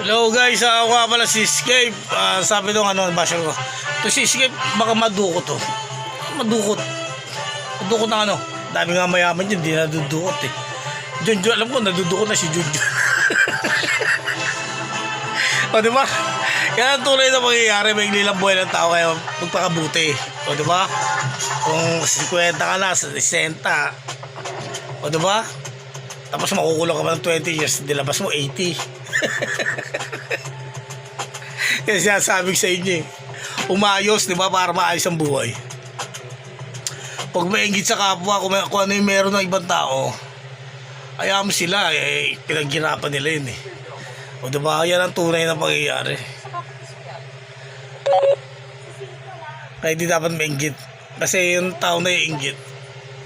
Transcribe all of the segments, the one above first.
Hello guys, ako nga pala si Escape. Sabi nung basher ko, to si Escape baka madukot to. Madukot. Madukot na dami nga mayaman dyan, di nadudukot eh. Junjo, alam ko, nadudukot na si Junjo. O diba? Yan ang tunay na mangyayari, may ilang buhay ng tao kaya magpakabuti. O diba? Kung 50 ka na, 60. O diba? Tapos makukulong ka pa ng 20 years, dilabas mo 80. Yan sinasabi sa inyo eh. Umayos, di ba, para maayos ang buhay. Pag maingit sa kapwa, kung ano yung meron ng ibang tao, ayaw mo sila eh, pinaghirapan nila yun eh. O di ba, yan ang tunay na pangyayari. Kaya di dapat maingit. Kasi yung tao na iingit,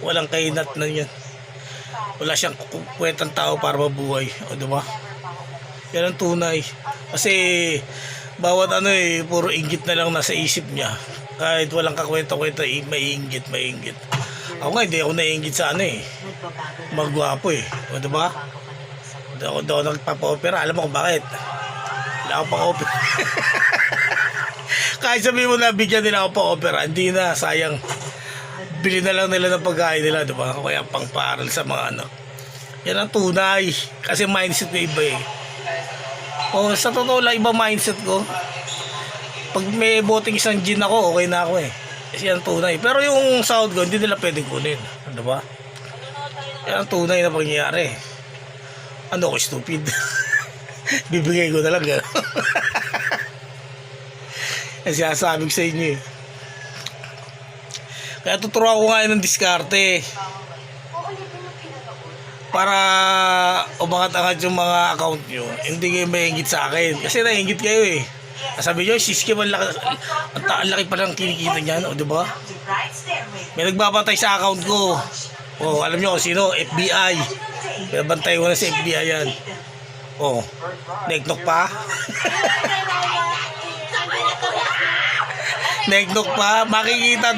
walang kainat na yan. Wala siyang kwentang tao para mabuhay. O diba? Yan ang tunay. Kasi bawat puro inggit na lang nasa isip niya. Kahit walang kakwento-kwento, maiinggit. Ako nga, hindi ako naiinggit sa magwapo eh. O diba? Hindi ako nagpapa-opera. Alam mo kung bakit? Wala ako pang-opera. Kahit sabihin mo na bigyan nila ako pang-opera, hindi na, sayang. Bili na lang nila ng pagkain nila, diba? Kaya pang-paaral sa mga Yan ang tunay. Kasi mindset na iba eh. O sa totoo lang, iba mindset ko. Pag may boting isang gin ako, okay na ako eh. Kasi yan ang tunay. Pero yung sahod ko, hindi nila pwedeng kunin. Diba? Yan ang tunay na pangyayari. Ano ko, stupid? Bibigay ko na lang. Kasi sinasabi ko sa inyo eh. Kaya tuturuan ko nga ng diskarte para umangat-angat yung mga account nyo. Hindi kayo maingit sa akin. Kasi naingit kayo eh. Sabi nyo, siski, ang laki pa lang kinikita niyan. O diba? May nagbabantay sa account ko. O alam nyo kung sino? FBI. Bantay ko na sa FBI yan. O, neknok pa. Neknok pa, makikita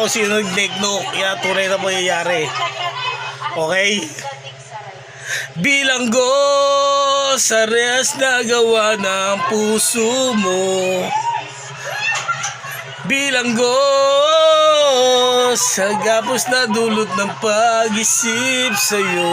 kung sino nag-neknok. Yan, tunay na mangyayari. Okay? Bilanggo sa rehas na gawa ng puso mo. Bilanggo sa gapos na dulot ng pag-isip sa'yo.